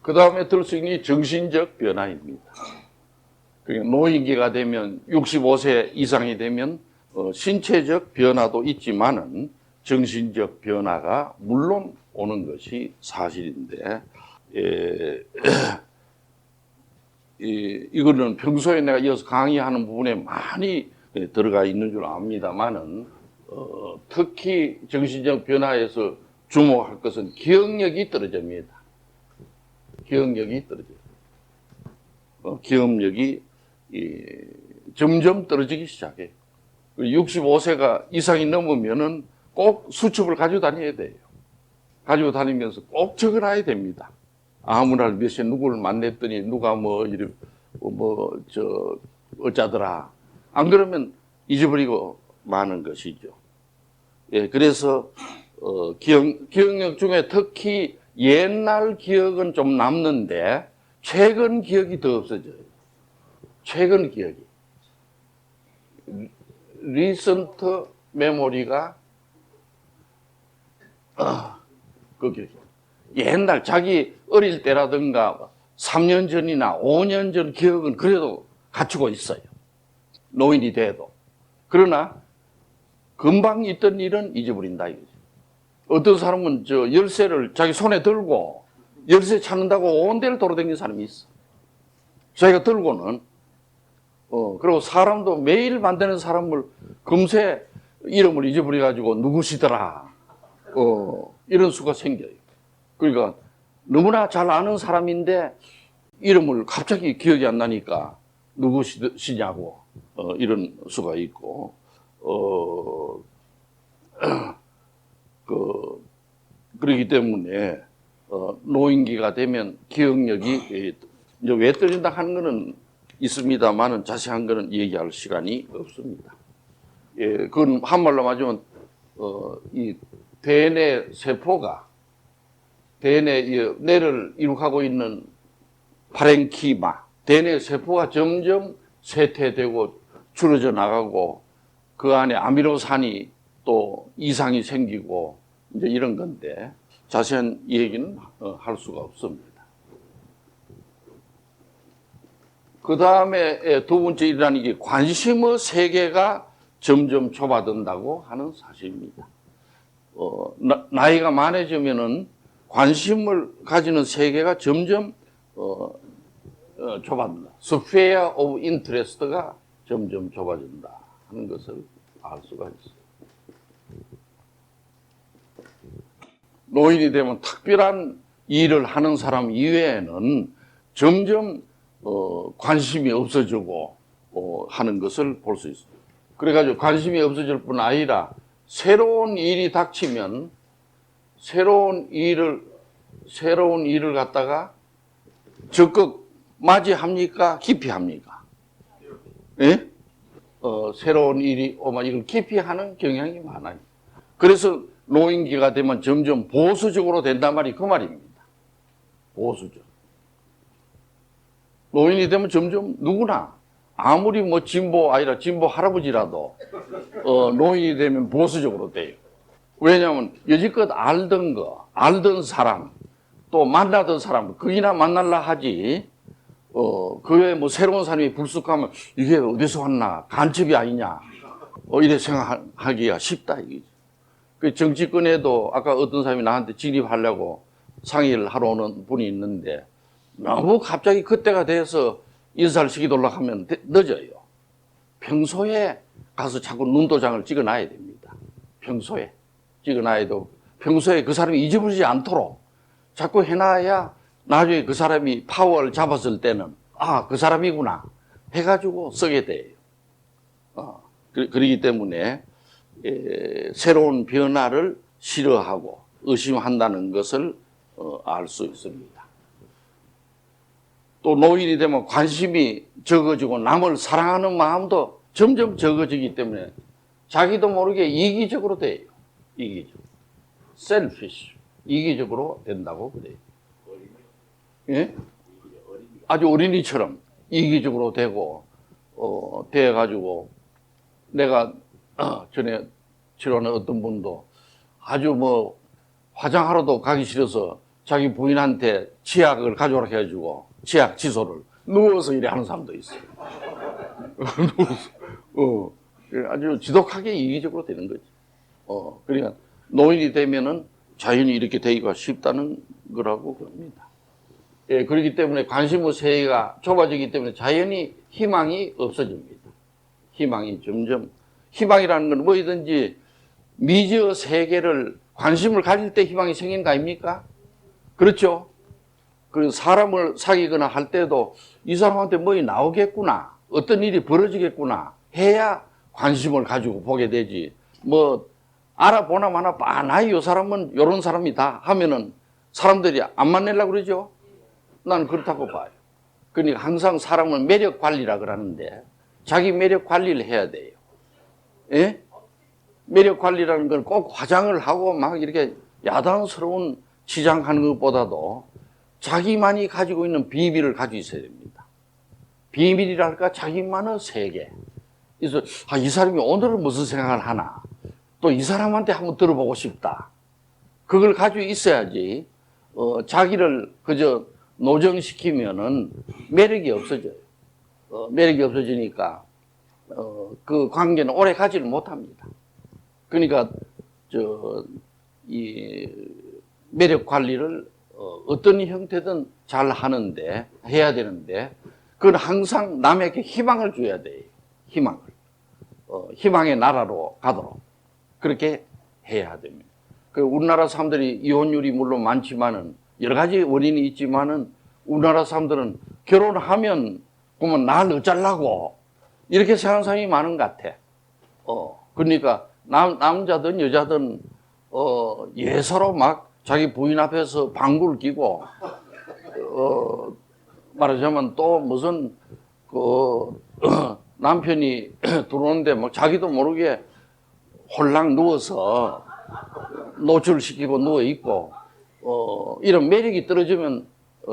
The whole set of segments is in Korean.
그 다음에 들 수 있는 게 정신적 변화입니다. 그러니까 노인기가 되면 65세 이상이 되면 신체적 변화도 있지만은 정신적 변화가 물론 오는 것이 사실인데, 이거는 평소에 내가 이어서 강의하는 부분에 많이 들어가 있는 줄 압니다만은, 특히 정신적 변화에서 주목할 것은 기억력이 떨어집니다. 기억력이 떨어져요. 기억력이 점점 떨어지기 시작해요. 65세가 이상이 넘으면은 꼭 수첩을 가지고 다녀야 돼요. 가지고 다니면서 꼭 적어놔야 됩니다. 아무 날 몇 시에 누구를 만났더니 누가 어쩌더라. 안 그러면 잊어버리고 마는 것이죠. 예, 그래서 기억력 중에 특히 옛날 기억은 좀 남는데 최근 기억이 더 없어져요. 최근 기억이. 리센트 메모리가 옛날 자기 어릴 때라든가 3년 전이나 5년 전 기억은 그래도 갖추고 있어요. 노인이 돼도. 그러나 금방 있던 일은 잊어버린다 이거죠. 어떤 사람은 열쇠를 자기 손에 들고 열쇠 찾는다고 온 데를 돌아다니는 사람이 있어. 자기가 들고는 그리고 사람도 매일 만드는 사람을 금세 이름을 잊어버려가지고 누구시더라 이런 수가 생겨요. 그러니까 너무나 잘 아는 사람인데 이름을 갑자기 기억이 안 나니까 누구시냐고 이런 수가 있고, 그렇기 때문에 노인기가 되면 기억력이 이제 왜 떨어진다 하는 거는 있습니다만은 자세한 거는 얘기할 시간이 없습니다. 예, 그건 한말로 말하면 이 대뇌 세포가 대뇌 뇌를 이룩하고 있는 파렌키마 대뇌 세포가 점점 쇠퇴되고 줄어져 나가고 그 안에 아미노산이 또 이상이 생기고 이제 이런 건데 자세한 얘기는 할 수가 없습니다. 그 다음에 두 번째 일이라는 게 관심의 세계가 점점 좁아든다고 하는 사실입니다. 나이가 많아지면은 관심을 가지는 세계가 점점 좁아진다. 스페어 오브 인트레스트가 점점 좁아진다 하는 것을 알 수가 있어요. 노인이 되면 특별한 일을 하는 사람 이외에는 점점 관심이 없어지고 하는 것을 볼 수 있어요. 그래가지고 관심이 없어질 뿐 아니라 새로운 일이 닥치면 새로운 일을 갖다가 적극 맞이합니까? 기피합니까? 예? 새로운 일이 오면 이걸 기피하는 경향이 많아요. 그래서 노인기가 되면 점점 보수적으로 된단 말이 그 말입니다. 보수적. 노인이 되면 점점 누구나 아무리 진보 할아버지라도 노인이 되면 보수적으로 돼요. 왜냐하면 여지껏 알던 사람, 또 만나던 사람, 거기나 만날라 하지, 그 외에 새로운 사람이 불쑥하면 이게 어디서 왔나, 간첩이 아니냐, 이래 생각하기가 쉽다, 이거지. 그 정치권에도 아까 어떤 사람이 나한테 진입하려고 상의를 하러 오는 분이 있는데, 너무 갑자기 그때가 돼서 인사를 시키도록 하면 늦어요. 평소에 가서 자꾸 눈도장을 찍어놔야 됩니다. 평소에 찍어놔야도 평소에 그 사람이 잊어버리지 않도록 자꾸 해놔야 나중에 그 사람이 파워를 잡았을 때는 그 사람이구나 해가지고 쓰게 돼요. 그렇기 때문에 새로운 변화를 싫어하고 의심한다는 것을 알 수 있습니다. 또 노인이 되면 관심이 적어지고 남을 사랑하는 마음도 점점 적어지기 때문에 자기도 모르게 이기적으로 돼요. 이기적. selfish. 이기적으로 된다고 그래요. 예? 아주 어린이처럼 이기적으로 되고, 돼가지고, 내가, 전에 치료하는 어떤 분도 아주 화장하러도 가기 싫어서 자기 부인한테 치약을 가져오라 해가지고 치약 지소를 누워서 이래 하는 사람도 있어요. 누워서. 아주 지독하게 이기적으로 되는 거지. 그러니까 노인이 되면은 자연히 이렇게 되기가 쉽다는 거라고 봅니다. 예, 그렇기 때문에 관심의 세계가 좁아지기 때문에 자연히 희망이 없어집니다. 희망이 점점, 희망이라는 건 뭐든지 미지의 세계를 관심을 가질 때 희망이 생기는 거 아닙니까? 그렇죠? 그리고 사람을 사귀거나 할 때도 이 사람한테 뭐이 나오겠구나, 어떤 일이 벌어지겠구나 해야 관심을 가지고 보게 되지. 뭐 알아보나 마나 나 이 사람은 이런 사람이다 하면은 사람들이 안 만나려고 그러죠. 나는 그렇다고 봐요. 그러니까 항상 사람은 매력 관리라 그러는데 자기 매력 관리를 해야 돼요. 예? 매력 관리라는 건 꼭 화장을 하고 막 이렇게 야단스러운 치장하는 것보다도 자기만이 가지고 있는 비밀을 가지고 있어야 됩니다. 비밀이랄까 자기만의 세계. 그래서 이 사람이 오늘은 무슨 생각을 하나, 또 이 사람한테 한번 들어보고 싶다. 그걸 가지고 있어야지 자기를 그저 노정시키면은 매력이 없어져요. 매력이 없어지니까 그 관계는 오래 가지를 못합니다. 그러니까 이 매력 관리를 어떤 형태든 잘 하는데 해야 되는데 그건 항상 남에게 희망을 줘야 돼요. 희망을. 희망의 나라로 가도록 그렇게 해야 됩니다. 그 우리나라 사람들이 이혼율이 물론 많지만은 여러 가지 원인이 있지만은 우리나라 사람들은 결혼하면 그러면 날 어쩌려고 이렇게 생각하는 사람이 많은 것 같아. 그러니까 남자든 여자든 예사로 막 자기 부인 앞에서 방구를 끼고 말하자면 또 무슨 남편이 들어오는데 막 자기도 모르게 홀랑 누워서 노출시키고 누워있고 이런 매력이 떨어지면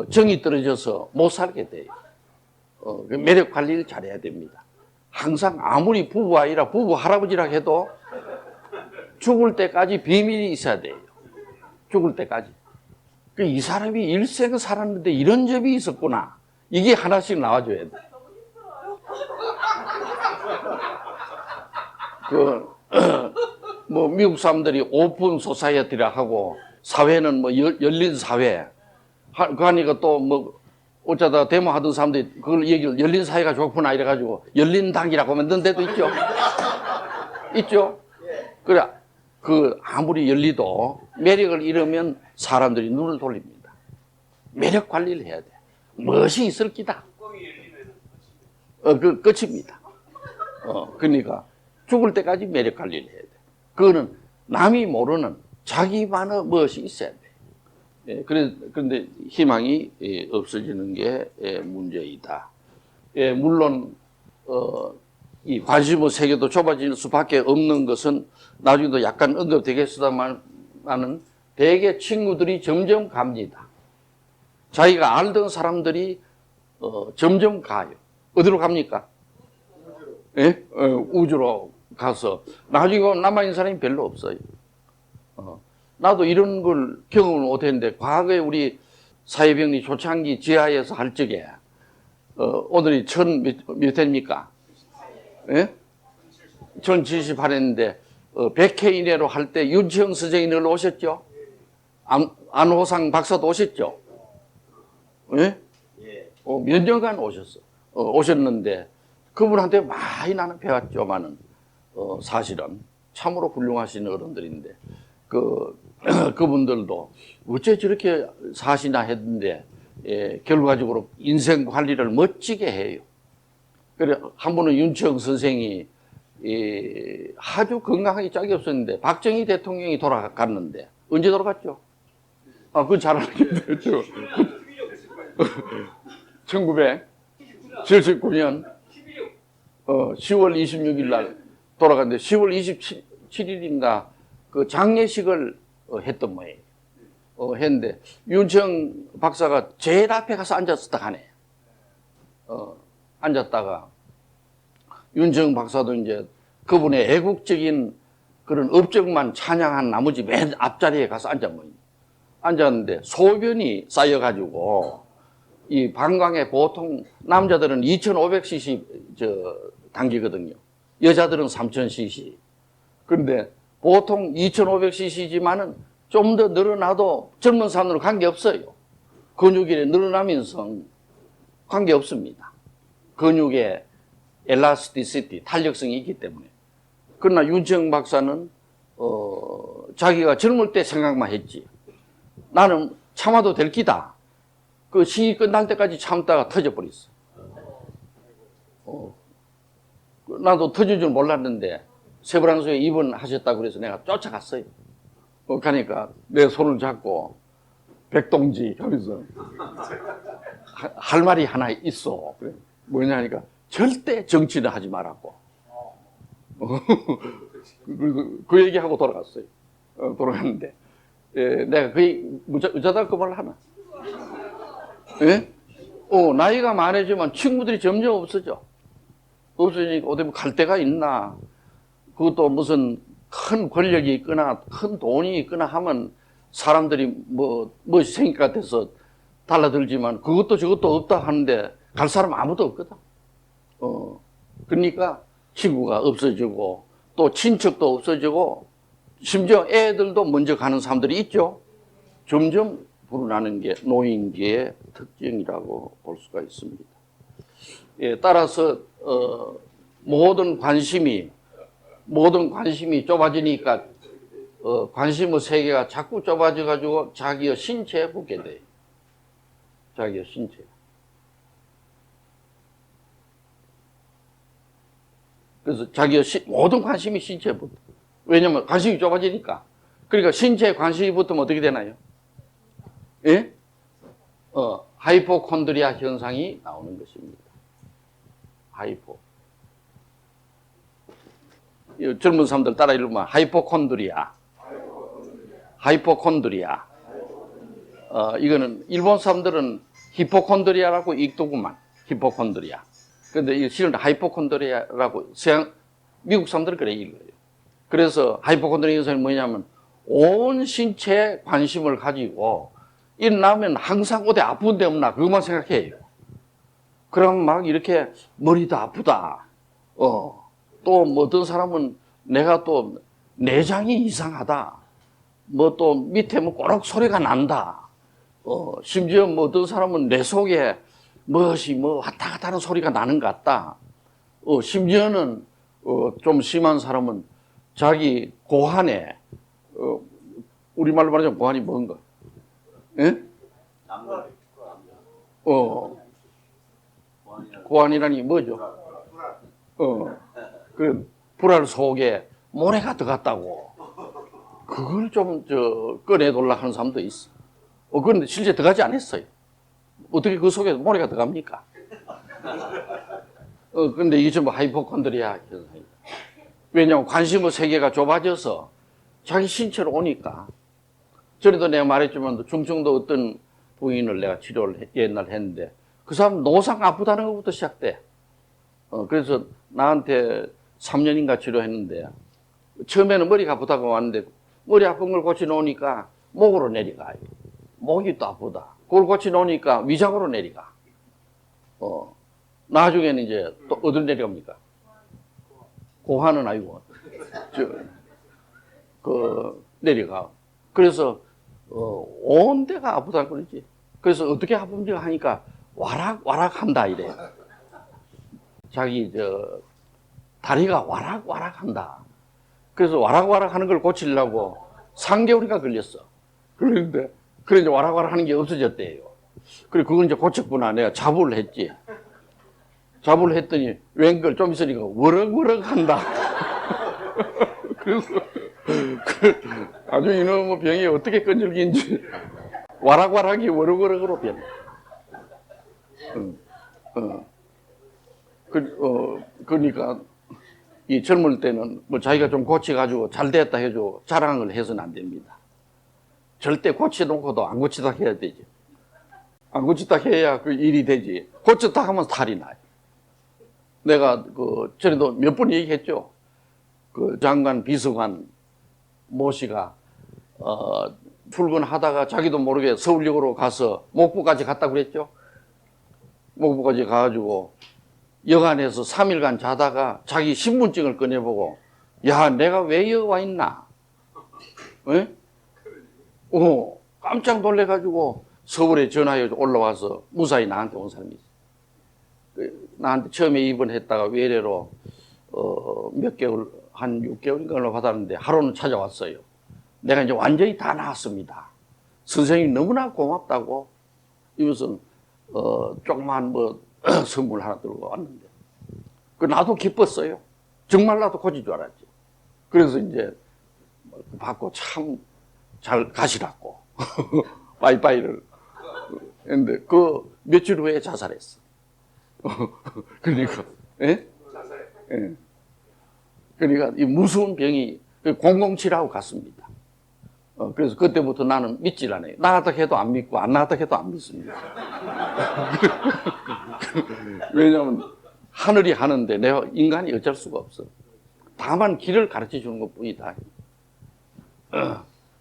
정이 떨어져서 못 살게 돼요. 매력 관리를 잘해야 됩니다. 항상 아무리 부부 아이라 부부 할아버지라 해도 죽을 때까지 비밀이 있어야 돼요. 죽을 때까지. 이 사람이 일생을 살았는데 이런 점이 있었구나. 이게 하나씩 나와줘야 돼. 뭐 미국 사람들이 오픈 소사이어티라 하고 사회는 뭐 열린 사회 그러니까 또 뭐 어쩌다 데모하던 사람들이 그걸 얘기를 열린 사회가 좋구나 이래가지고 열린 당이라고 만든 데도 있죠. 있죠. 그래 아무리 열리도 매력을 잃으면 사람들이 눈을 돌립니다. 매력 관리를 해야 돼. 무엇이 있을 기다. 끝입니다. 그러니까 죽을 때까지 매력 관리를 해야 돼. 그거는 남이 모르는 자기만의 무엇이 있어야 돼. 그런데 희망이 없어지는 게 문제이다. 물론 이 관심의 세계도 좁아질 수밖에 없는 것은 나중에도 약간 언급되겠습니다만은 대개 친구들이 점점 갑니다. 자기가 알던 사람들이 점점 가요. 어디로 갑니까? 예? 우주로 가서 나중에 남아있는 사람이 별로 없어요. 나도 이런 걸 경험을 못했는데 과거에 우리 사회병리 초창기 지하에서 할 적에 오늘이 몇 회입니까? 예? 1078회인데 100회 이내로 할 때 윤치영 선생이 늘 오셨죠? 안호상 박사도 오셨죠? 예? 몇 년간 오셨는데 그분한테 많이 나는 배웠죠만은 사실은 참으로 훌륭하신 어른들인데 그분들도 어째 저렇게 사시나 했는데 결과적으로 인생 관리를 멋지게 해요. 그래 한 번은 윤치영 선생이 아주 건강하게 짝이 없었는데 박정희 대통령이 돌아갔는데 언제 돌아갔죠? 그건 잘 알게 됐죠. 1979년 10월 26일 날 돌아갔는데 10월 27일인가 그 장례식을 했던 모양이에요. 했는데 윤치영 박사가 제일 앞에 가서 앉았었다 하네. 앉았다가 윤치영 박사도 이제 그분의 애국적인 그런 업적만 찬양한 나머지 맨 앞자리에 가서 앉아 모입니다. 앉았는데 소변이 쌓여가지고 이 방광에 보통 남자들은 2500cc 당기거든요. 여자들은 3000cc. 그런데 보통 2500cc지만은 좀 더 늘어나도 젊은 사람으로 관계없어요. 근육이 늘어나면서 관계없습니다. 근육에 엘라스티시티, 탄력성이 있기 때문에. 그러나 윤청 박사는 자기가 젊을 때 생각만 했지. 나는 참아도 될 기다. 그 시기 끝날 때까지 참다가 터져버렸어. 나도 터질 줄 몰랐는데 세브란스에 입원하셨다고 그래서 내가 쫓아갔어요. 가니까 내 손을 잡고 백동지 하면서 할 말이 하나 있어. 그래. 뭐냐니까 절대 정치는 하지 말라고. 그 얘기하고 돌아갔어요. 돌아갔는데 내가 어쩌다 그 말을 하나. 예? 나이가 많아지면 친구들이 점점 없어져. 없어지니까 어디 갈 데가 있나. 그것도 무슨 큰 권력이 있거나 큰 돈이 있거나 하면 사람들이 뭐 생길 것 같아서 달라들지만 그것도 저것도 없다 하는데 갈 사람 아무도 없거든. 그러니까 친구가 없어지고 또 친척도 없어지고 심지어 애들도 먼저 가는 사람들이 있죠. 점점 불어나는 게 노인기의 특징이라고 볼 수가 있습니다. 예, 따라서 모든 관심이 좁아지니까 관심의 세계가 자꾸 좁아져 가지고 자기의 신체에 붙게 돼요. 자기의 신체. 그래서 자기의 모든 관심이 신체에 붙어. 왜냐면 관심이 좁아지니까. 그러니까 신체에 관심이 붙으면 어떻게 되나요? 예? 하이포콘드리아 현상이 나오는 것입니다. 젊은 사람들 따라 읽으면 하이포콘드리아. 이거는 일본 사람들은 히포콘드리아라고 읽더구만. 히포콘드리아. 근데 실은 하이포콘드리아라고 미국 사람들은 그래 읽어요. 그래서 하이포콘드리아 현상이 뭐냐면 온 신체에 관심을 가지고 일어나면 항상 어디 아픈 데 없나 그것만 생각해요. 그러면 막 이렇게 머리도 아프다. 또 뭐 어떤 사람은 내가 또 내장이 이상하다. 뭐 또 밑에 뭐 꼬락 소리가 난다. 심지어 뭐 어떤 사람은 내 속에 무엇이 뭐 왔다 갔다 하는 소리가 나는 것 같다. 심지어는 좀 심한 사람은 자기 고환에 우리말로 말하자면 고환이 뭔가? 예? 고환이라니 뭐죠? 그 불알 속에 모래가 들어갔다고. 그걸 좀 꺼내돌라 하는 사람도 있어. 그런데 실제 들어가지 않았어요. 어떻게 그 속에 모래가 들어갑니까? 그런데 이게 전부 하이포콘드리아 현상입니다. 왜냐하면 관심의 세계가 좁아져서 자기 신체로 오니까. 전에도 내가 말했지만 충청도 어떤 부인을 내가 치료를 옛날 했는데 그 사람 노상 아프다는 것부터 시작돼. 그래서 나한테 3년인가 치료했는데 처음에는 머리가 아프다고 왔는데 머리 아픈 걸 고쳐놓으니까 목으로 내려가요. 목이 또 아프다. 그걸 고쳐놓으니까 위장으로 내려가. 나중에는 이제 또 어디로 내려갑니까? 고환은 아니고 내려가. 그래서 온 데가 아프다 그러지. 그래서 어떻게 아픈지 하니까 와락와락 한다 이래. 자기 다리가 와락와락 한다. 그래서 와락와락 하는 걸 고치려고 3개월이가 걸렸어. 그런데 그래 이제 와락와락 하는 게 없어졌대요. 그래 그건 이제 고쳤구나. 내가 자부를 했지. 자부를 했더니 웬걸 좀 있으니까 워럭워럭 한다. 그래서 아주 이놈의 병이 어떻게 끈질긴지 와락와락이 워럭워럭으로 변해. 그러니까 이 젊을 때는 뭐 자기가 좀 고쳐가지고 잘 됐다 해줘 자랑을 해서는 안 됩니다. 절대 고쳐놓고도 안 고치다 해야 되지. 안 고치다 해야 그 일이 되지. 고쳤다 하면 탈이 나요. 내가 전에도 몇 번 얘기했죠. 장관 비서관 모 씨가 출근하다가 자기도 모르게 서울역으로 가서 목포까지 갔다 그랬죠. 목포까지 가가지고 여관에서 3일간 자다가 자기 신분증을 꺼내보고, 야, 내가 왜 여기 와 있나? 에? 깜짝 놀래가지고 서울에 전화해 올라와서 무사히 나한테 온 사람이 있어. 나한테 처음에 입원했다가 외래로 몇 개월, 한 6개월인가 얼마 받았는데 하루는 찾아왔어요. 내가 이제 완전히 다 나았습니다. 선생님이 너무나 고맙다고 이것은 조그만 선물 하나 들고 왔는데, 나도 기뻤어요. 정말 나도 고칠 줄 알았지. 그래서 이제 받고 참 잘 가시라고 빠이빠이를 했는데 그 며칠 후에 자살했어. 그러니까 예? 그러니까 이 무서운 병이 007하고 같습니다. 그래서 그때부터 나는 믿질 않아요. 나갔다 해도 안 믿고 안 나갔다 해도 안 믿습니다. 왜냐하면 하늘이 하는데 내가 인간이 어쩔 수가 없어. 다만 길을 가르쳐 주는 것 뿐이다.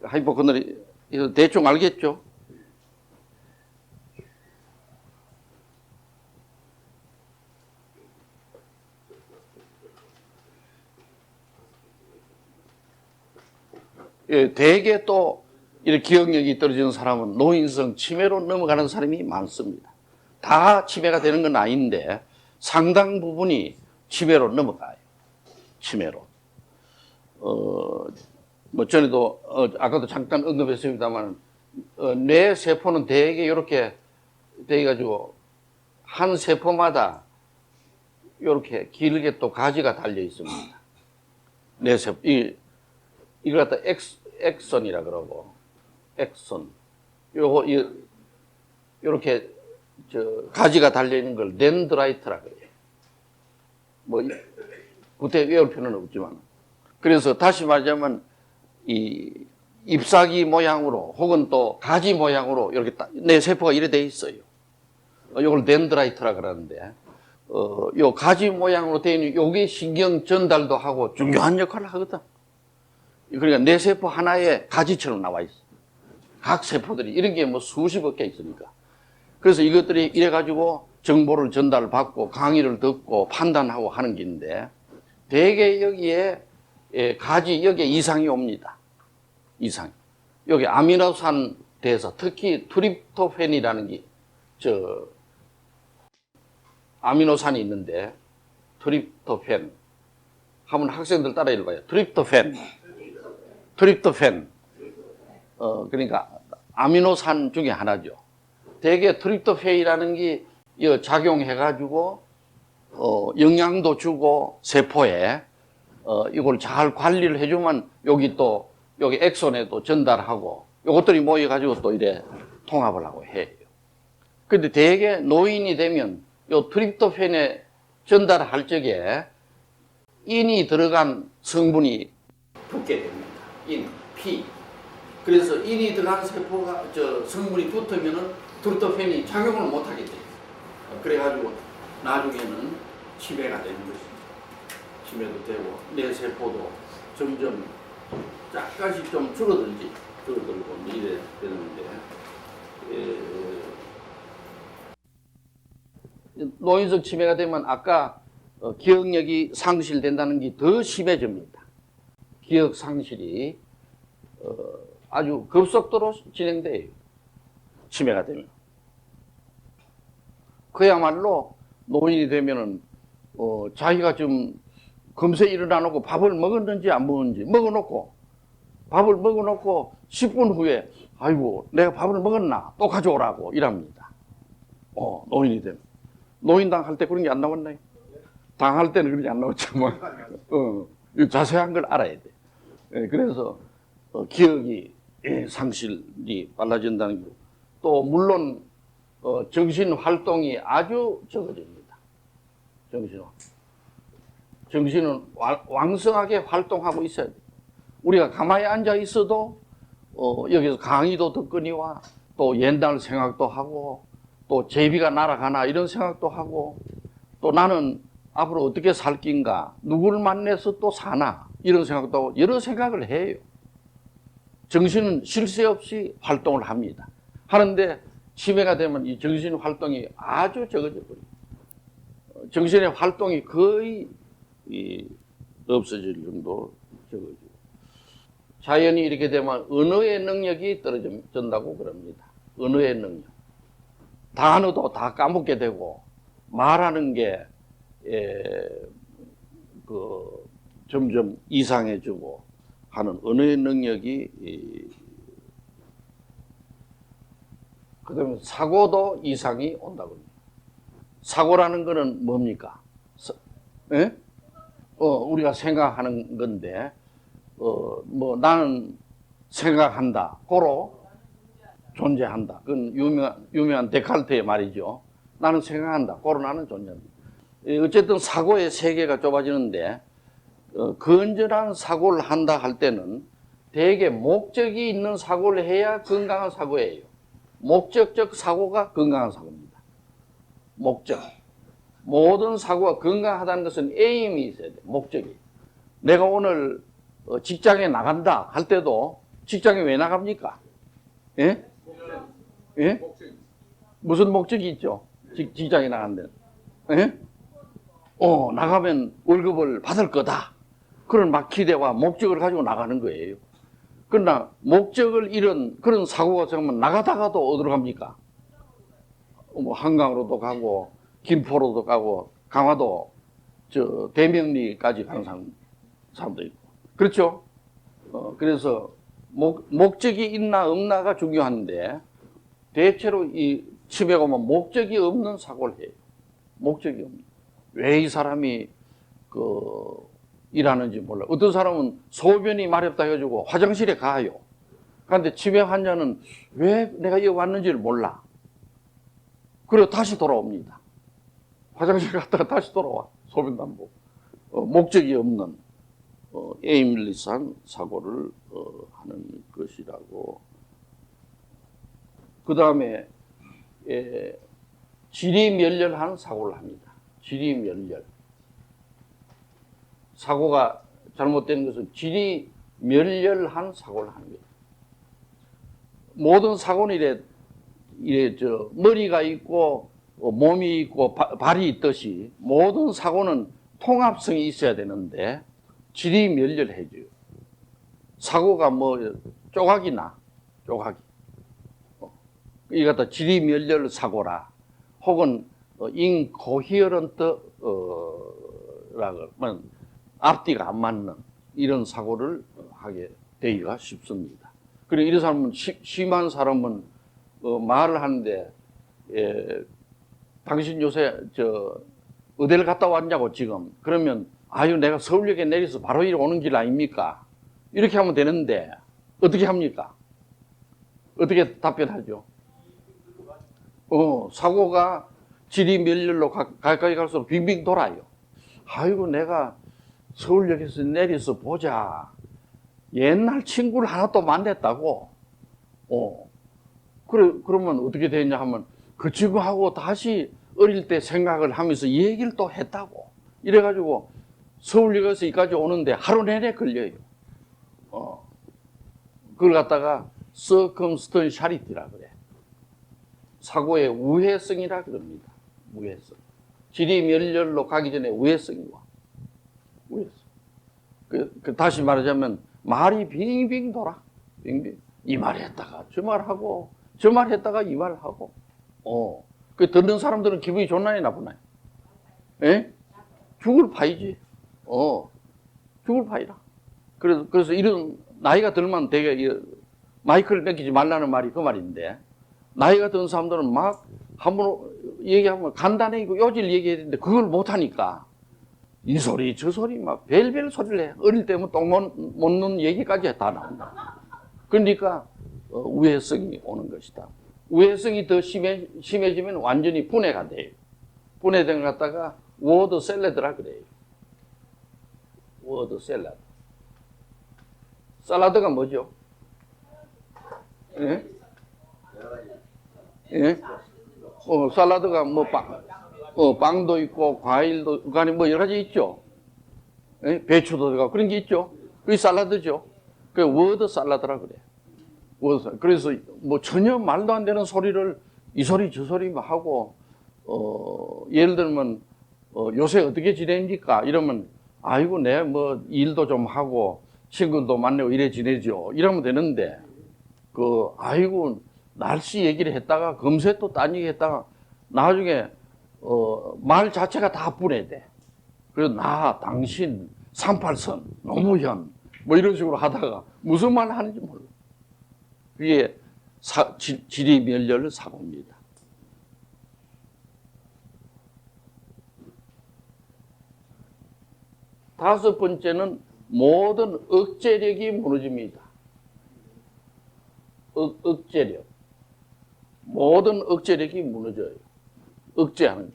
하이포코너리 대충 알겠죠? 예, 대개 또 이렇게 기억력이 떨어지는 사람은 노인성 치매로 넘어가는 사람이 많습니다. 다 치매가 되는 건 아닌데 상당 부분이 치매로 넘어가요. 치매로. 전에도 아까도 잠깐 언급했습니다만 뇌 세포는 대개 이렇게 돼가지고 한 세포마다 이렇게 길게 또 가지가 달려 있습니다. 뇌 세포 이걸 갖다 엑선이라 그러고 엑선 요거 이렇게 가지가 달려 있는 걸 덴드라이트라 그래요. 구태 외울 필요는 없지만. 그래서 다시 말하자면 이 잎사귀 모양으로 혹은 또 가지 모양으로 이렇게 내 세포가 이래 돼 있어요. 이걸 덴드라이트라 그러는데 요 가지 모양으로 되어 있는 요게 신경 전달도 하고 중요한 역할을 하거든. 그러니까 내 세포 하나에 가지처럼 나와 있어. 각 세포들이 이런 게 수십억 개 있으니까. 그래서 이것들이 이래 가지고 정보를 전달받고 강의를 듣고 판단하고 하는 게 있는데 대개 여기에 여기에 이상이 옵니다. 이상. 여기 아미노산 대사, 특히 트립토팬이라는 게 아미노산이 있는데 트립토팬. 한번 학생들 따라 읽어봐요. 트립토팬. 그러니까 아미노산 중에 하나죠. 대개 트립토팬이라는 게 작용해가지고 영양도 주고 세포에 이걸 잘 관리를 해주면 여기 엑손에도 전달하고 이것들이 모여가지고 또 이래 통합을 하고 해요. 근데 대개 노인이 되면 요 트립토팬에 전달할 적에 인이 들어간 성분이 붙게 됩니다. 피. 그래서 인이 들어간 세포가 성분이 붙으면은 트립토팬이 작용을 못하게 돼요. 그래가지고 나중에는 치매가 되는 것입니다. 치매도 되고 뇌 세포도 점점 약간씩 좀 줄어들고 이래 되는데 노인성 치매가 되면 아까 기억력이 상실된다는 게 더 심해집니다. 기억 상실이 아주 급속도로 진행돼요. 치매가 되면. 그야말로 노인이 되면은 자기가 좀 금세 일어나 놓고 밥을 먹었는지 안 먹었는지 밥을 먹어놓고 10분 후에 아이고 내가 밥을 먹었나 또 가져오라고 이랍니다. 노인이 되면. 노인당 할 때 그런 게 안 나왔나요? 당할 때는 그런 게 안 나왔지만 자세한 걸 알아야 돼. 그래서 기억이 상실이 빨라진다는 거. 또 물론 정신 활동이 아주 적어집니다. 정신은 왕성하게 활동하고 있어야 돼. 우리가 가만히 앉아 있어도 여기서 강의도 듣거니와 또 옛날 생각도 하고 또 제비가 날아가나 이런 생각도 하고 또 나는 앞으로 어떻게 살 낀가 누구를 만나서 또 사나 이런 생각도 하고 여러 생각을 해요. 정신은 쉴 새 없이 활동을 합니다. 하는데 치매가 되면 이 정신 활동이 아주 적어져 버려요. 정신의 활동이 거의 없어질 정도로 적어지고, 자연이 이렇게 되면 언어의 능력이 떨어진다고 그럽니다. 언어의 능력. 단어도 다 까먹게 되고 말하는 게 점점 이상해지고 하는 언어의 능력이, 그다음에 사고도 이상이 온다고 합니다. 사고라는 거는 뭡니까? 우리가 생각하는 건데, 나는 생각한다. 고로 존재한다. 그건 유명한 데카르트의 말이죠. 나는 생각한다. 고로 나는 존재한다. 어쨌든 사고의 세계가 좁아지는데, 건전한 사고를 한다 할 때는 대개 목적이 있는 사고를 해야 건강한 사고예요. 목적적 사고가 건강한 사고입니다. 목적. 모든 사고가 건강하다는 것은 에임이 있어야 돼요. 목적이. 내가 오늘 직장에 나간다 할 때도 직장에 왜 나갑니까? 예? 예? 무슨 목적이 있죠? 직장에 나간다는. 예? 나가면 월급을 받을 거다. 그런 막 기대와 목적을 가지고 나가는 거예요. 그러나 목적을 잃은 그런 사고가 생기면 나가다가도 어디로 갑니까? 한강으로도 가고 김포로도 가고 강화도 대명리까지 가는 사람도 있고. 그렇죠? 그래서 목적이 있나 없나가 중요한데, 대체로 이 치매가 오면 목적이 없는 사고를 해요. 목적이 없는. 왜 이 사람이 일하는지 몰라. 어떤 사람은 소변이 마렵다 해가지고 화장실에 가요. 그런데 치매 환자는 왜 내가 여기 왔는지를 몰라. 그리고 다시 돌아옵니다. 화장실 갔다가 다시 돌아와. 소변도 안 보고. 목적이 없는 에임리스한 사고를 하는 것이라고. 그 다음에 지리멸렬한 사고를 합니다. 지리멸렬. 사고가 잘못된 것은 지리멸렬한 사고를 하는 거예요. 모든 사고는 머리가 있고 몸이 있고 발이 있듯이 모든 사고는 통합성이 있어야 되는데 지리멸렬해져요. 사고가 조각이 나. 조각이. 이 갖다 지리멸렬 사고라. 혹은 인코히어런트 라고 하면 앞뒤가 안 맞는 이런 사고를 하게 되기가 쉽습니다. 그리고 이런 사람은 심한 사람은 말을 하는데, 당신 요새 어디를 갔다 왔냐고 지금. 그러면 아유 내가 서울역에 내려서 바로 이리 오는 길 아닙니까? 이렇게 하면 되는데 어떻게 합니까? 어떻게 답변하죠? 사고가 지리멸렬로 가까이 갈수록 빙빙 돌아요. 아이고 내가 서울역에서 내려서 보자. 옛날 친구를 하나 또 만났다고. 그러면 어떻게 되냐 하면 그 친구하고 다시 어릴 때 생각을 하면서 얘기를 또 했다고. 이래가지고 서울역에서 여기까지 오는데 하루 내내 걸려요. 그걸 갖다가 circumstantiality라 그래. 사고의 우회성이라 그럽니다. 우회성. 지리멸렬로 가기 전에 우회성이 와. 우회성. 다시 말하자면 말이 빙빙 돌아. 빙빙. 이 말 했다가 저 말하고 저 말 했다가 이 말하고. 그 듣는 사람들은 기분이 좋나요 나쁘나요? 예? 죽을 파이지. 죽을 파이라. 그래서 이런 나이가 들면 되게 마이크를 뺏기지 말라는 말이 그 말인데, 나이가 든 사람들은 막 한번 얘기하면 간단하고 요질 얘기해야 되는데 그걸 못하니까 이 소리 저 소리 막 별별 소리를 해. 어릴 때면 똥 못 넣는 얘기까지 다 나온다. 그러니까 우회성이 오는 것이다. 우회성이 더 심해지면 완전히 분해가 돼요. 분해된 것 갖다가 워드 샐러드라 그래요. 워드 샐러드. 샐러드가 뭐죠? 예? 예? 샐러드가 빵도 있고 과일도 아니 여러 가지 있죠. 예? 배추도 들어가고 그런 게 있죠. 그게 샐러드죠. 그 워드 샐러드라 그래. 그래서 뭐 전혀 말도 안 되는 소리를 이 소리 저 소리 하고, 예를 들면, 요새 어떻게 지냅니까? 이러면, 아이고, 내 뭐 일도 좀 하고, 친구도 만나고 이래 지내죠. 이러면 되는데, 아이고, 날씨 얘기를 했다가, 금세 또 딴 얘기 했다가, 나중에, 말 자체가 다 분해돼. 그래서 당신, 38선, 노무현, 뭐 이런 식으로 하다가, 무슨 말 하는지 몰라. 그게 지리멸렬 사고입니다. 다섯 번째는 모든 억제력이 무너집니다. 억제력. 모든 억제력이 무너져요. 억제하는.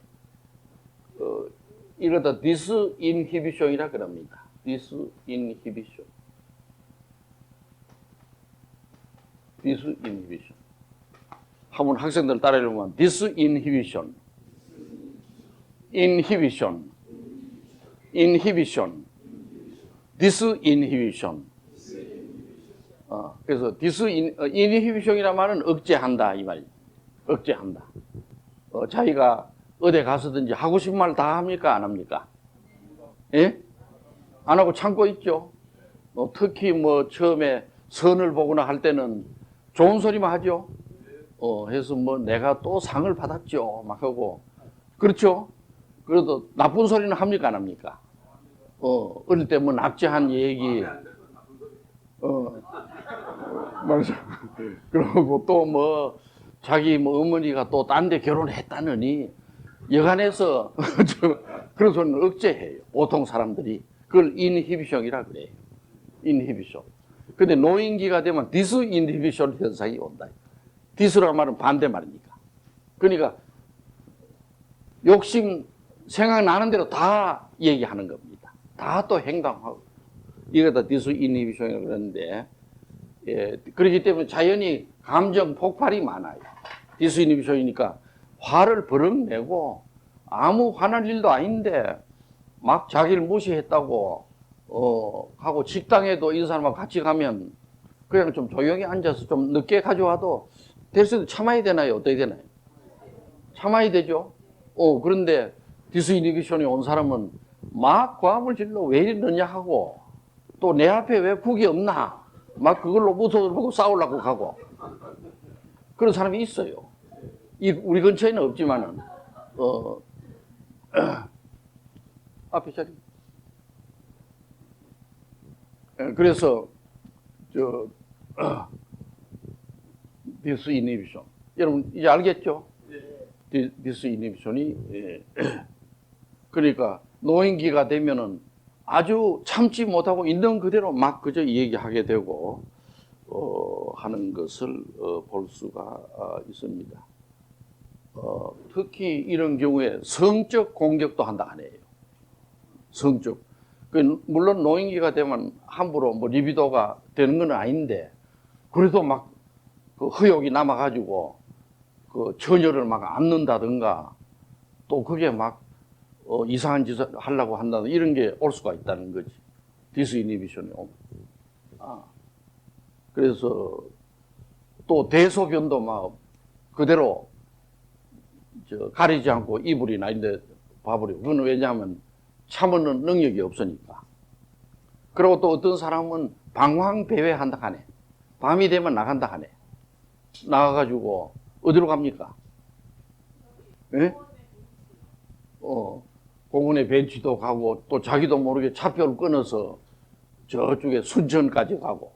이러다 디스인히비션이라 그럽니다. 디스인히비션. 디스인히비션. 한번 학생들 따라해보면 디스인히비션. 인히비션. 인히비션. 디스인히비션. 그래서 인히비션이란 말은 억제한다 이 말이에요. 억제한다. 자기가 어디 가서든지 하고 싶은 말 다 합니까? 안 합니까? 예? 안 하고 참고 있죠. 특히 뭐 처음에 선을 보거나 할 때는 좋은 소리만 하죠. 해서 뭐 내가 또 상을 받았죠. 막 하고. 그렇죠? 그래도 나쁜 소리는 합니까? 안 합니까? 어릴 때 뭐 납치한 얘기. 맞아. 그러고 또 뭐 자기 뭐 어머니가 또 딴 데 결혼했다느니 여간해서 그런 소리는 억제해요. 보통 사람들이. 그걸 인히비션이라 그래요. 인히비션. 근데 노인기가 되면 디스인히비션 현상이 온다. 디스라는 말은 반대말이니까. 그러니까 욕심 생각나는 대로 다 얘기하는 겁니다. 다 또 행동하고. 이게 다 디스인히비션이라고 그러는데, 예, 그렇기 때문에 자연히 감정 폭발이 많아요. 디스인히비션이니까 화를 버럭 내고 아무 화날 일도 아닌데 막 자기를 무시했다고 하고 식당에도 이 사람하고 같이 가면 그냥 좀 조용히 앉아서 좀 늦게 가져와도 될 수도 참아야 되나요? 어떻게 되나요? 참아야 되죠. 그런데 디스인히비션이 온 사람은 막 과음을 질러 왜 이러느냐 하고 또 내 앞에 왜 국이 없나 막 그걸로 무서워보고 싸우려고 가고 그런 사람이 있어요. 우리 근처에는 없지만은 앞에 자리. 그래서 디스인히비션 여러분 이제 알겠죠? 디스인히비션이 그러니까 노인기가 되면은 아주 참지 못하고 있는 그대로 막 그저 얘기하게 되고 하는 것을 볼 수가 있습니다. 특히 이런 경우에 성적 공격도 한다 하네요. 성적. 물론 노인기가 되면 함부로 뭐 리비도가 되는 건 아닌데 그래도 막 그 의욕이 남아가지고 그 처녀를 막 안는다든가 또 그게 막 이상한 짓을 하려고 한다든가 이런 게 올 수가 있다는 거지. 디스인히비션이 오면. 그래서 또 대소변도 막 그대로 가리지 않고 이불이나 이런 데 봐버리고. 그건 왜냐하면 참는 능력이 없으니까. 그리고 또 어떤 사람은 방황배회한다 하네. 밤이 되면 나간다 하네. 나가가지고 어디로 갑니까? 예? 공원에 벤치도 가고 또 자기도 모르게 차표를 끊어서 저쪽에 순천까지 가고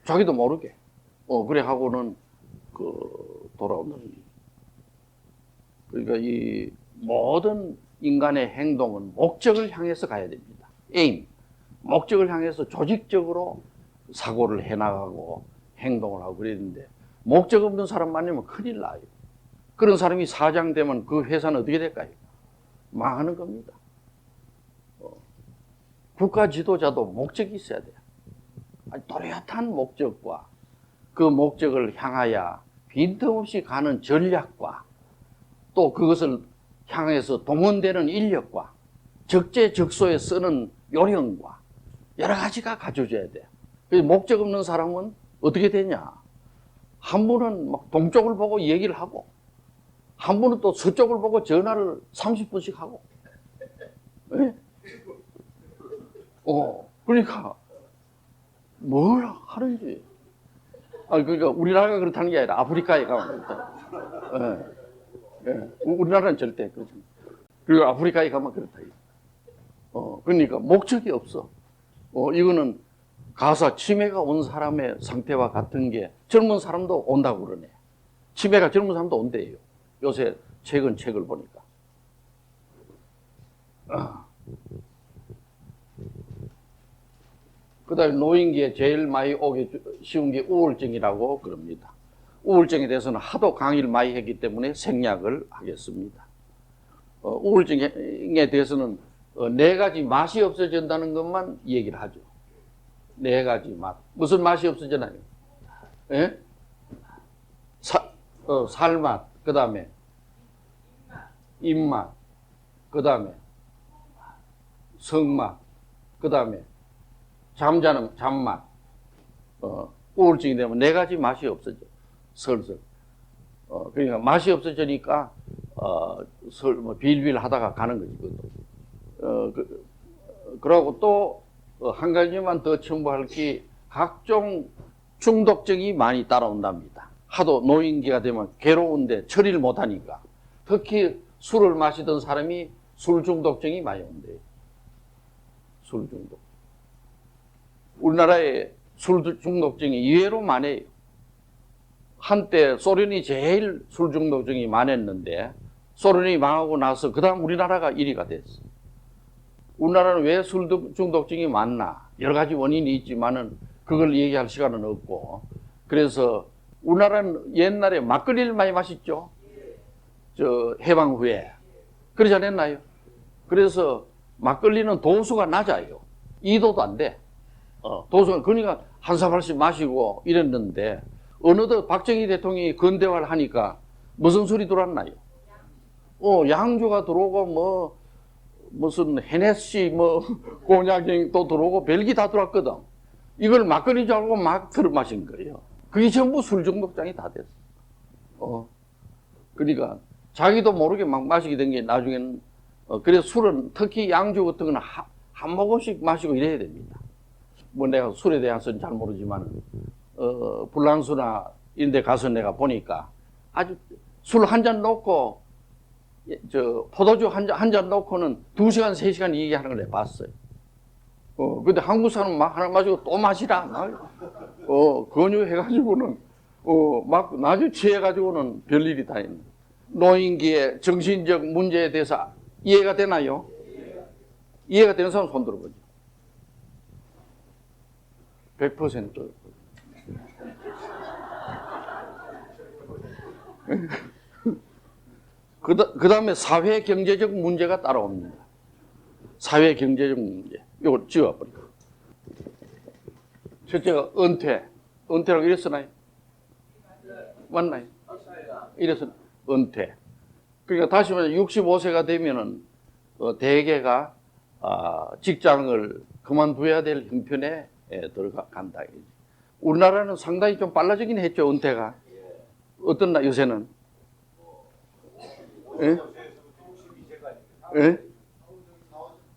자기도 모르게 그래 하고는 돌아온다는 얘기. 그러니까 이 모든 인간의 행동은 목적을 향해서 가야 됩니다. 에임, 목적을 향해서 조직적으로 사고를 해나가고 행동을 하고 그랬는데 목적 없는 사람 만나면 큰일 나요. 그런 사람이 사장 되면 그 회사는 어떻게 될까요? 망하는 겁니다. 국가 지도자도 목적이 있어야 돼요. 또렷한 목적과 그 목적을 향하여 빈틈없이 가는 전략과 또 그것을 향해서 동원되는 인력과 적재적소에 쓰는 요령과 여러 가지가 갖춰져야 돼요. 그래서 목적 없는 사람은 어떻게 되냐? 한 분은 막 동쪽을 보고 얘기를 하고, 한 분은 또 서쪽을 보고 전화를 30분씩 하고. 예? 그러니까 뭘 하는지. 그러니까 우리나라가 그렇다는 게 아니라 아프리카에 가면 그렇다. 우리나라는 절대 그렇지. 그리고 아프리카에 가면 그렇다. 그러니까 목적이 없어. 이거는 가사 치매가 온 사람의 상태와 같은 게 젊은 사람도 온다고 그러네. 치매가 젊은 사람도 온대요. 요새 최근 책을 보니까. 그 다음에 노인기에 제일 많이 오기 쉬운 게 우울증이라고 그럽니다. 우울증에 대해서는 하도 강의를 많이 했기 때문에 생략을 하겠습니다. 우울증에 대해서는 네 가지 맛이 없어진다는 것만 얘기를 하죠. 네 가지 맛. 무슨 맛이 없어지나요? 예? 살맛, 그 다음에 입맛, 그 다음에 성맛, 그 다음에 잠맛. 우울증이 되면 네 가지 맛이 없어져. 슬슬. 그러니까 맛이 없어지니까 빌빌 하다가 가는 거지. 그러고 또 한 가지만 더 첨부할 게 각종 중독증이 많이 따라온답니다. 하도 노인기가 되면 괴로운데 처리를 못하니까. 특히 술을 마시던 사람이 술 중독증이 많이 온대요. 술 중독. 우리나라에 술 중독증이 의외로 많아요. 한때 소련이 제일 술 중독증이 많았는데 소련이 망하고 나서 그 다음 우리나라가 1위가 됐어. 우리나라는 왜 술 중독증이 많나? 여러 가지 원인이 있지만은 그걸 얘기할 시간은 없고. 그래서 우리나라는 옛날에 막걸리를 많이 마셨죠. 해방 후에. 그러지 않았나요? 그래서 막걸리는 도수가 낮아요. 2도도 안 돼. 도수가, 그러니까 한 사발씩 마시고 이랬는데, 어느덧 박정희 대통령이 근대화를 하니까 무슨 술이 들어왔나요? 양주가 들어오고, 무슨 헤네시, 꼬냑이 또 들어오고, 벨기 다 들어왔거든. 이걸 막걸리인 줄 알고 막 들어 마신 거예요. 그게 전부 술 중독장이 다 됐어. 그러니까 자기도 모르게 막 마시게 된 게 나중에는, 그래서 술은 특히 양주 같은 거는 한 모금씩 마시고 이래야 됩니다. 내가 술에 대해서는 잘 모르지만, 불란수나 이런 데 가서 내가 보니까 아주 술 한 잔 놓고, 포도주 한 잔 놓고는 2시간, 3시간 얘기하는 걸 내가 봤어요. 근데 한국 사람 막 하나 마시고 또 마시라. 권유해가지고는, 막 나중에 취해가지고는 별일이 다 있네. 노인기의 정신적 문제에 대해서 이해가 되나요? 이해가 되는 사람 손 들어보죠. 100%. 그 다음에 사회 경제적 문제가 따라옵니다. 사회 경제적 문제. 이걸 지워버리고. 첫째가 은퇴라고 이랬었나요? 맞나요? 이래서 은퇴. 그러니까 다시 말해 65세가 되면은 대개가 직장을 그만둬야 될 형편에 들어간다. 우리나라는 상당히 좀 빨라지긴 했죠, 은퇴가. 어떻나 요새는? 예? 예?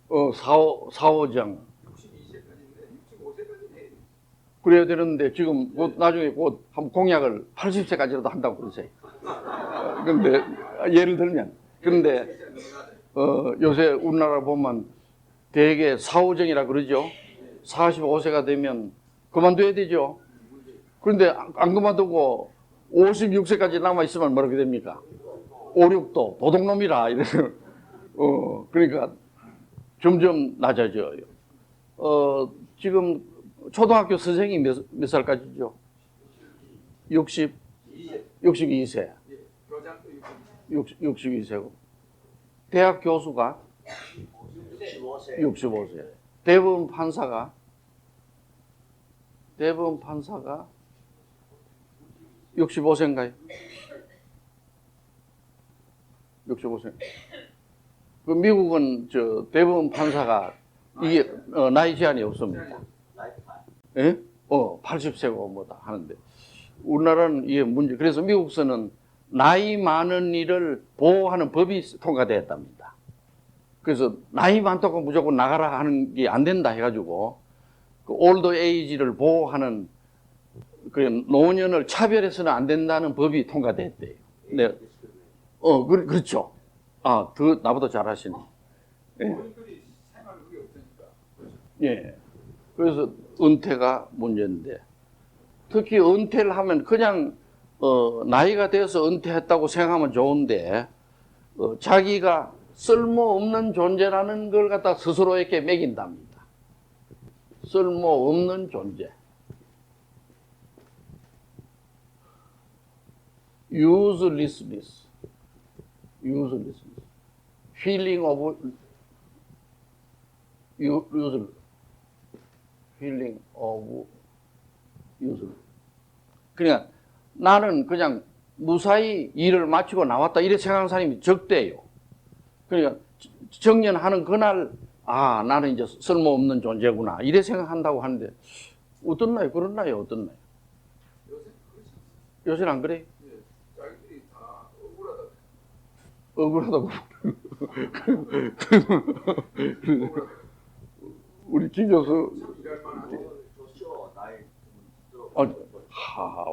4호장. 그래야 되는데 지금 나중에 곧 공약을 80세까지라도 한다고 그러세요. 근데 예를 들면 그런데 요새 우리나라 보면 대개 4호정이라 그러죠. 45세가 되면 그만둬야 되죠. 그런데 안 그만두고 56세까지 남아있으면 뭐라게 됩니까? 5, 6도 도둑놈이라 이래요. 그러니까 점점 낮아져요. 지금 초등학교 선생님이 몇 살까지죠? 62세. 62세고. 대학 교수가 65세. 대법원 판사가 65세인가요? 65세. 그 미국은 대법원 판사가 이게 나이 제한이 없습니다. 예? 80세고 뭐다 하는데 우리나라는 이게 문제. 그래서 미국에서는 나이 많은 이를 보호하는 법이 통과되었답니다. 그래서 나이 많다고 무조건 나가라 하는 게 안 된다 해가지고 그 올드 에이지를 보호하는 그 노년을 차별해서는 안 된다는 법이 통과됐대요. 네. 그렇죠. 더 나보다 잘하시네. 예. 예. 그래서 은퇴가 문제인데 특히 은퇴를 하면 그냥 나이가 되어서 은퇴했다고 생각하면 좋은데 자기가 쓸모없는 존재라는 걸 갖다 스스로에게 매긴답니다. 쓸모없는 존재. uselessness. feeling of useless. 그러니까 나는 그냥 무사히 일을 마치고 나왔다 이렇게 생각하는 사람이 적대요. 그러니까 정년하는 그날 나는 이제 쓸모없는 존재구나 이래 생각한다고 하는데 어떻나요? 그렇나요? 어떻나요? 요새는 안 그래요? 자기들이 다 억울하다고. 우리 김 교수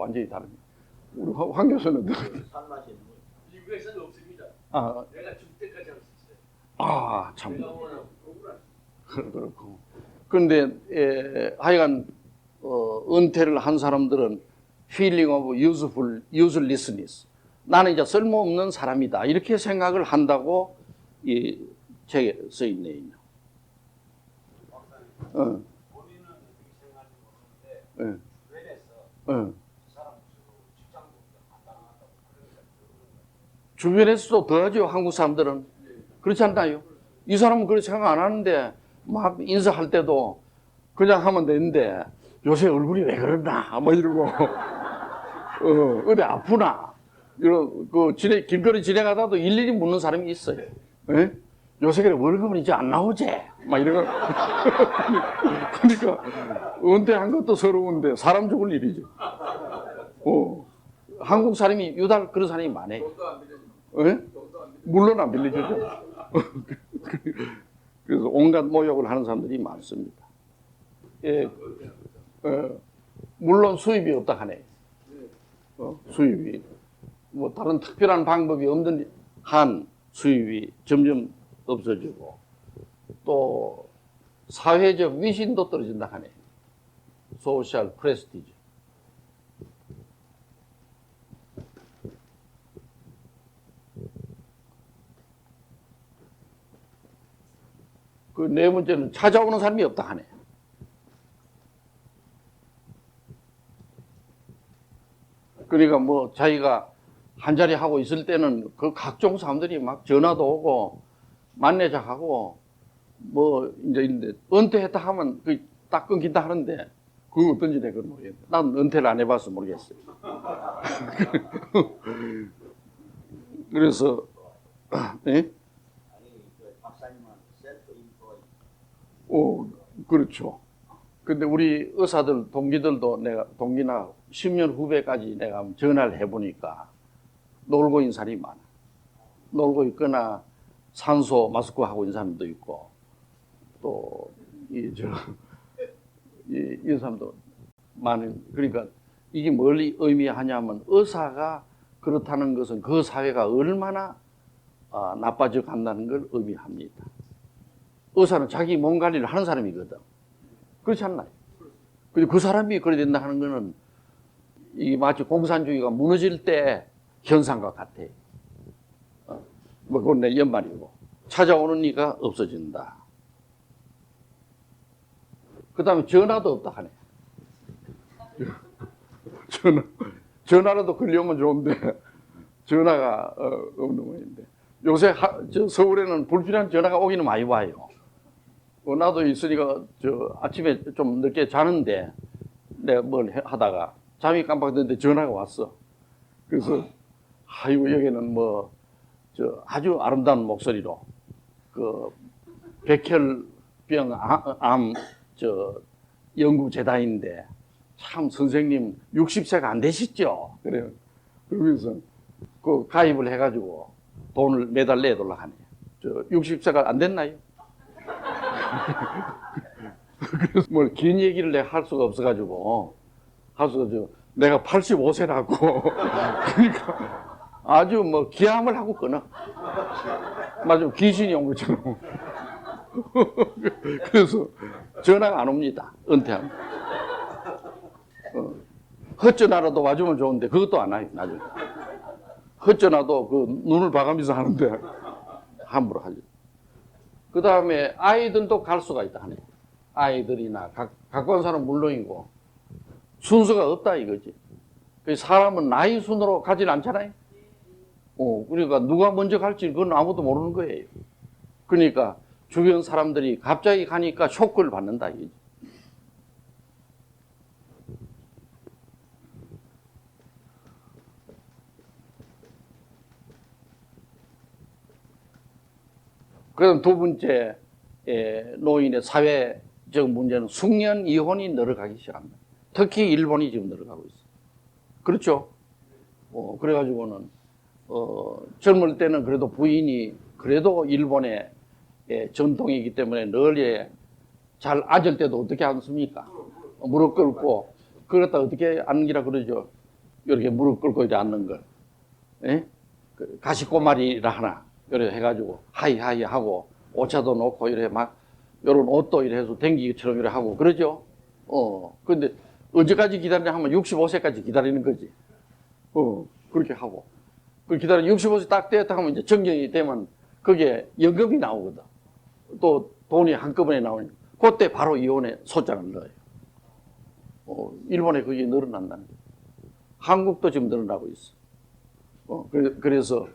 완전히 다릅니다. 우리 황 교수는 미국에서는 없습니다. 내가 죽을 때까지 할 수 있어요. 참. 그렇고. 그런데 하여간 은퇴를 한 사람들은 feeling of uselessness. 나는 이제 쓸모없는 사람이다. 이렇게 생각을 한다고 이 책에 써 있네요. 본인은 그렇게 생각하지 못하는데 주변에서 그 사람 직장도 간단하다고 주변에서도 더하죠. 한국 사람들은. 그렇지 않나요? 이 사람은 그렇게 생각 안 하는데 막 인사할 때도 그냥 하면 되는데 요새 얼굴이 왜 그러나 뭐 이러고 어디 아프나 이런 길거리 지나가다도 일일이 묻는 사람이 있어요. 에? 요새 그래 월급은 이제 안 나오지 막 이러고 그러니까 은퇴한 것도 서러운데 사람 죽을 일이죠. 한국 사람이 유달 그런 사람이 많아요. 물론 안 빌려주죠. 그래서 온갖 모욕을 하는 사람들이 많습니다. 예, 물론 수입이 없다 하네. 수입이 뭐 다른 특별한 방법이 없는 한 수입이 점점 없어지고 또 사회적 위신도 떨어진다 하네. 소셜 프레스티지. 그 네 번째는 찾아오는 사람이 없다 하네. 그러니까 뭐 자기가 한 자리 하고 있을 때는 그 각종 사람들이 막 전화도 오고 만나자 하고 뭐 이제 있는데 은퇴했다 하면 그 딱 끊긴다 하는데 그건 어떤지 내가 모르겠네. 난 은퇴를 안 해봐서 모르겠어요. 그래서 예? 그렇죠. 근데 우리 의사들 동기들도 내가 동기나 10년 후배까지 내가 전화를 해보니까 놀고 있는 사람이 많아. 놀고 있거나 산소 마스크 하고 있는 사람도 있고 또 이 사람도 많은. 그러니까 이게 뭘 의미하냐면 의사가 그렇다는 것은 그 사회가 얼마나 나빠져 간다는 걸 의미합니다. 의사는 자기 몸 관리를 하는 사람이거든. 그렇지 않나요? 근데 그 사람이 그래 된다 하는 거는 이게 마치 공산주의가 무너질 때 현상과 같아. 뭐 그건 내 연말이고. 찾아오는 이가 없어진다. 그 다음에 전화도 없다 하네. 전화라도 걸려오면 좋은데 전화가 없는 모양인데 요새 서울에는 불필요한 전화가 오기는 많이 와요. 나도 있으니까 아침에 좀 늦게 자는데 내가 뭘 하다가 잠이 깜빡했는데 전화가 왔어. 그래서 아이고 여기는 뭐 아주 아름다운 목소리로 그 백혈병 암 연구 재단인데 참 선생님 60세가 안 되시죠? 그래요. 그러면서 그 가입을 해가지고 돈을 매달 내달라 하네. 저 60세가 안 됐나요? 그래서 뭐 긴 얘기를 내가 할 수가 없어가지고 내가 85세라고 그러니까 아주 뭐 기함을 하고 끊어. 맞아, 귀신이 온 것처럼. 그래서 전화가 안 옵니다. 은퇴하면. 헛전화라도 와주면 좋은데 그것도 안 와요. 나중에 헛전화도 그 눈을 봐가면서 하는데 함부로 하죠. 그 다음에 아이들도 갈 수가 있다 하네. 아이들이나 갖고 온 사람은 물론이고 순서가 없다 이거지. 사람은 나이 순으로 가진 않잖아요. 그러니까 누가 먼저 갈지 그건 아무도 모르는 거예요. 그러니까 주변 사람들이 갑자기 가니까 쇼크를 받는다 이거지. 그럼 두 번째 노인의 사회적 문제는 숙련 이혼이 늘어가기 시작합니다. 특히 일본이 지금 늘어가고 있어요. 그렇죠? 그래가지고는 젊을 때는 그래도 부인이 그래도 일본의 전통이기 때문에 늘 잘 앉을 때도 어떻게 앉습니까? 무릎 꿇고 그렇다 어떻게 앉기라 그러죠? 이렇게 무릎 꿇고 이렇게 앉는 걸. 가시꼬마리라 하나. 이래 해가지고 하이하이 하고 오차도 놓고 이래 막 요런 옷도 이래 해서 댕기기처럼 이래 하고 그러죠. 근데 언제까지 기다리냐 하면 65세까지 기다리는 거지. 그렇게 하고. 그 기다려 65세 딱 되었다 하면 이제 정년이 되면 그게 연금이 나오거든. 또 돈이 한꺼번에 나오니까 그때 바로 이혼의 소장을 넣어요. 일본에 그게 늘어난다는 거예요. 한국도 지금 늘어나고 있어. 그래서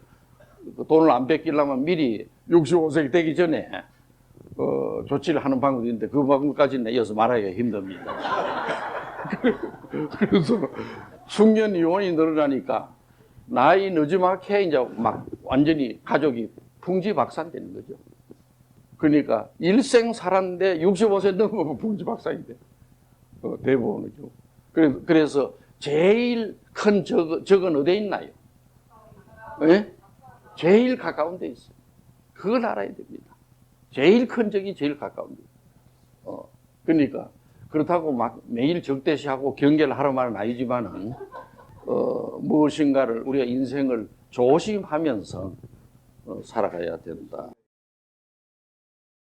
돈을 안 뺏기려면 미리 65세 되기 전에 조치를 하는 방법이 있는데 그 방법까지는 이어서 말하기가 힘듭니다. 그래서 숙련 이혼이 늘어나니까 나이 늦지막해 이제 막 완전히 가족이 풍지박산되는 거죠. 그러니까 일생 살았는데 65세 넘으면 풍지박산이 돼. 대부분이죠. 그래서 제일 큰 적은 어디에 있나요? 제일 가까운 데 있어요. 그걸 알아야 됩니다. 제일 큰 적이 제일 가까운 데. 그러니까 그렇다고 막 매일 적대시하고 경계를 하는 말은 아니지만은 무엇인가를 우리가 인생을 조심하면서 살아가야 된다.